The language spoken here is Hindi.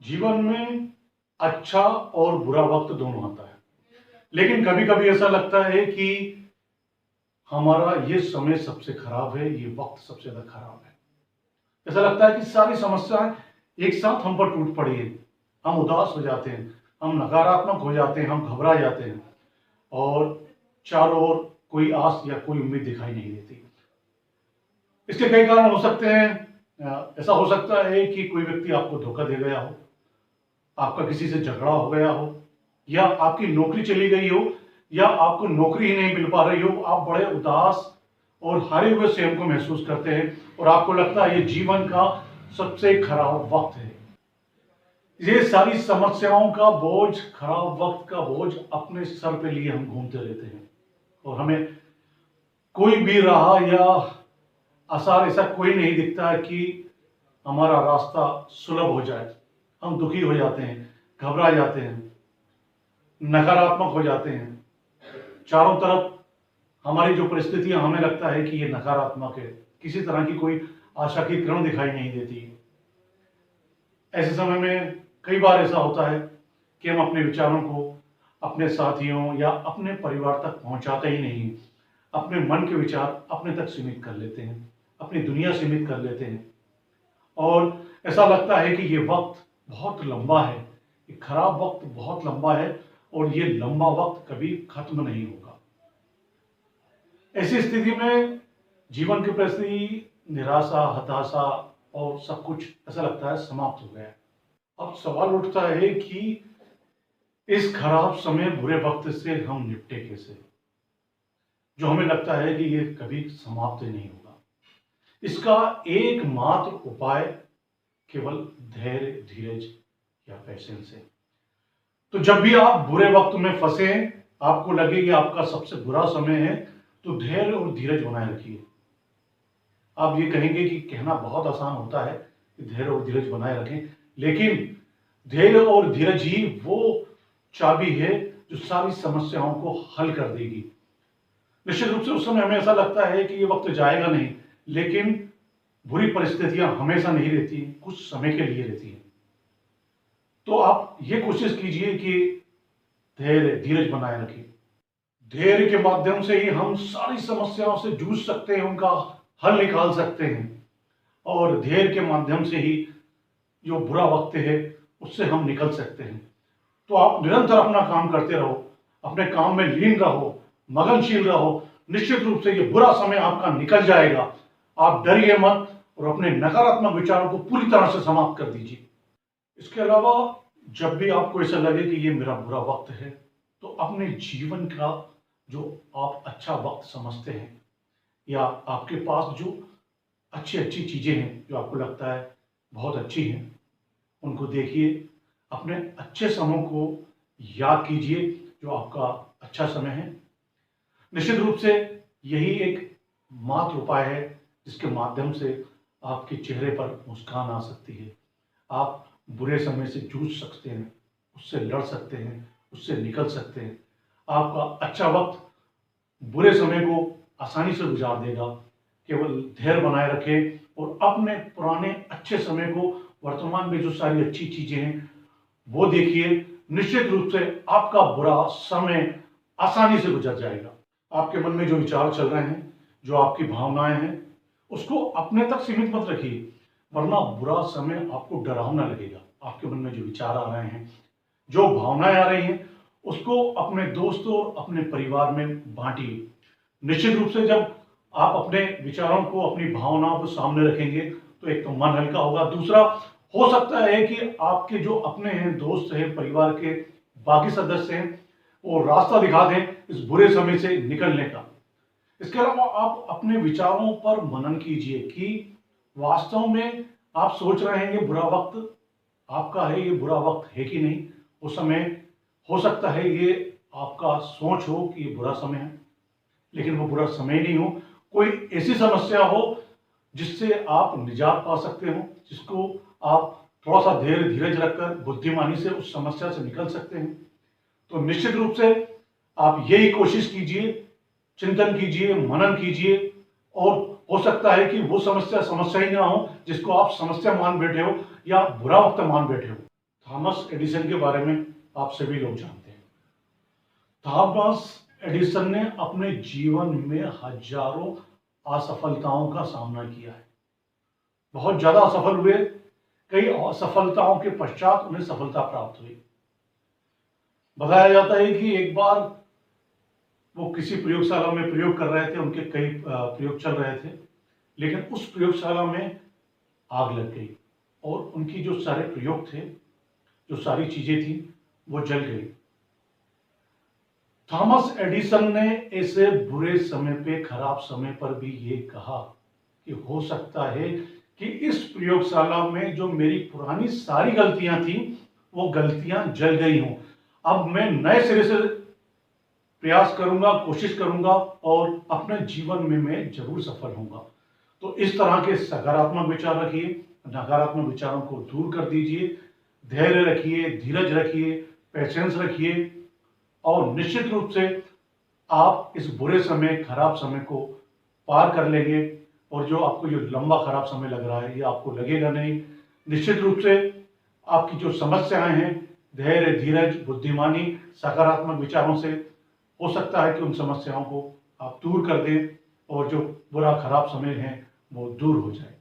जीवन में अच्छा और बुरा वक्त दोनों आता है, लेकिन कभी कभी ऐसा लगता है कि हमारा ये समय सबसे खराब है, ये वक्त सबसे ज्यादा खराब है। ऐसा लगता है कि सारी समस्याएं एक साथ हम पर टूट पड़ी है। हम उदास हो जाते हैं, हम नकारात्मक हो जाते हैं, हम घबरा जाते हैं और चारों ओर कोई आस या कोई उम्मीद दिखाई नहीं देती। इसके कई कारण हो सकते हैं। ऐसा हो सकता है कि कोई व्यक्ति आपको धोखा दे गया हो, आपका किसी से झगड़ा हो गया हो, या आपकी नौकरी चली गई हो, या आपको नौकरी ही नहीं मिल पा रही हो। आप बड़े उदास और हारे हुए स्वयं को महसूस करते हैं और आपको लगता है ये जीवन का सबसे खराब वक्त है। ये सारी समस्याओं का बोझ, खराब वक्त का बोझ अपने सर पे लिए हम घूमते रहते हैं और हमें कोई भी राह या आसार ऐसा कोई नहीं दिखता है कि हमारा रास्ता सुलभ हो जाए। हम दुखी हो जाते हैं, घबरा जाते हैं, नकारात्मक हो जाते हैं। चारों तरफ हमारी जो परिस्थितियां, हमें लगता है कि ये नकारात्मक है, किसी तरह की कोई आशा की किरण दिखाई नहीं देती। ऐसे समय में कई बार ऐसा होता है कि हम अपने विचारों को अपने साथियों या अपने परिवार तक पहुंचाते ही नहीं। अपने मन के विचार अपने तक सीमित कर लेते हैं, अपनी दुनिया सीमित कर लेते हैं और ऐसा लगता है कि ये वक्त बहुत लंबा है, ये खराब वक्त बहुत लंबा है और ये लंबा वक्त कभी खत्म नहीं होगा। ऐसी स्थिति में जीवन के प्रति निराशा, हताशा और सब कुछ ऐसा लगता है समाप्त हो गया है। अब सवाल उठता है कि इस खराब समय, बुरे वक्त से हम निपटे कैसे, जो हमें लगता है कि ये कभी समाप्त नहीं होगा। इसका एकमात्र उपाय केवल धैर्य, धीरज या पेशेंस है। तो जब भी आप बुरे वक्त में फंसे, आपको लगे कि आपका सबसे बुरा समय है, तो धैर्य और धीरज बनाए रखिए। आप ये कहेंगे कि कहना बहुत आसान होता है कि धैर्य और धीरज बनाए रखें, लेकिन धैर्य और धीरज ही वो चाबी है जो सारी समस्याओं को हल कर देगी। निश्चित रूप से उस समय हमें ऐसा लगता है कि ये वक्त जाएगा नहीं, लेकिन बुरी परिस्थितियां हमेशा नहीं रहती, कुछ समय के लिए रहती हैं। तो आप ये कोशिश कीजिए कि धैर्य, धीरज बनाए रखिए। धैर्य के माध्यम से ही हम सारी समस्याओं से जूझ सकते हैं, उनका हल निकाल सकते हैं और धैर्य के माध्यम से ही जो बुरा वक्त है उससे हम निकल सकते हैं। तो आप निरंतर अपना काम करते रहो, अपने काम में लीन रहो, मगनशील रहो। निश्चित रूप से ये बुरा समय आपका निकल जाएगा। आप डरिए मत और अपने नकारात्मक विचारों को पूरी तरह से समाप्त कर दीजिए। इसके अलावा जब भी आपको ऐसा लगे कि ये मेरा बुरा वक्त है, तो अपने जीवन का जो आप अच्छा वक्त समझते हैं या आपके पास जो अच्छी अच्छी चीजें हैं जो आपको लगता है बहुत अच्छी हैं, उनको देखिए। अपने अच्छे समय को याद कीजिए जो आपका अच्छा समय है। निश्चित रूप से यही एक मात्र उपाय है जिसके माध्यम से आपके चेहरे पर मुस्कान आ सकती है। आप बुरे समय से जूझ सकते हैं, उससे लड़ सकते हैं, उससे निकल सकते हैं। आपका अच्छा वक्त बुरे समय को आसानी से गुजार देगा। केवल धैर्य बनाए रखें और अपने पुराने अच्छे समय को, वर्तमान में जो सारी अच्छी चीजें हैं वो देखिए। निश्चित रूप से आपका बुरा समय आसानी से गुजर जाएगा। आपके मन में जो विचार चल रहे हैं, जो आपकी भावनाएं हैं, उसको अपने तक सीमित मत रखिए, वरना बुरा समय आपको डरावना लगेगा। आपके मन में जो विचार आ रहे हैं, जो भावनाएं आ रही हैं, उसको अपने दोस्तों और अपने परिवार में बांटिए। निश्चित रूप से जब आप अपने विचारों को, अपनी भावनाओं को सामने रखेंगे तो एक तो मन हल्का होगा, दूसरा हो सकता है कि आपके जो अपने हैं, दोस्त हैं, परिवार के बाकी सदस्य हैं, वो रास्ता दिखा दें इस बुरे समय से निकलने का। इसके अलावा आप अपने विचारों पर मनन कीजिए कि वास्तव में आप सोच रहे हैं ये बुरा वक्त आपका है, ये बुरा वक्त है कि नहीं। उस समय हो सकता है ये आपका सोच हो कि ये बुरा समय है, लेकिन वो बुरा समय नहीं हो। कोई ऐसी समस्या हो जिससे आप निजात पा सकते हो, जिसको आप थोड़ा सा धैर्य, धीरज रखकर बुद्धिमानी से उस समस्या से निकल सकते हैं। तो निश्चित रूप से आप यही कोशिश कीजिए, चिंतन कीजिए, मनन कीजिए और हो सकता है कि वो समस्या समस्या ही ना हो जिसको आप समस्या मान बैठे हो या बुरा वक्त मान बैठे हो। थॉमस एडिसन के बारे में आप सभी लोग जानते हैं। थॉमस एडिसन ने अपने जीवन में हजारों असफलताओं का सामना किया है। बहुत ज्यादा असफल हुए, कई असफलताओं के पश्चात उन्हें सफलता प्राप्त हुई। बताया जाता है कि एक बार वो किसी प्रयोगशाला में प्रयोग कर रहे थे, उनके कई प्रयोग चल रहे थे, लेकिन उस प्रयोगशाला में आग लग गई और उनकी जो सारे प्रयोग थे, जो सारी चीजें थी, वो जल गई। थॉमस एडिसन ने ऐसे बुरे समय पे, खराब समय पर भी ये कहा कि हो सकता है कि इस प्रयोगशाला में जो मेरी पुरानी सारी गलतियां थी, वो गलतियां जल गई हों। अब मैं नए सिरे से प्रयास करूंगा, कोशिश करूंगा और अपने जीवन में मैं जरूर सफल होऊंगा। तो इस तरह के सकारात्मक विचार रखिए, नकारात्मक विचारों को दूर कर दीजिए, धैर्य रखिए, धीरज रखिए, पेशेंस रखिए और निश्चित रूप से आप इस बुरे समय, खराब समय को पार कर लेंगे। और जो आपको जो लंबा खराब समय लग रहा है, ये आपको लगेगा नहीं। निश्चित रूप से आपकी जो समस्याएं हैं, धैर्य, धीरज, बुद्धिमानी, सकारात्मक विचारों से हो सकता है कि उन समस्याओं को आप दूर कर दें और जो बुरा खराब समय है वो दूर हो जाए।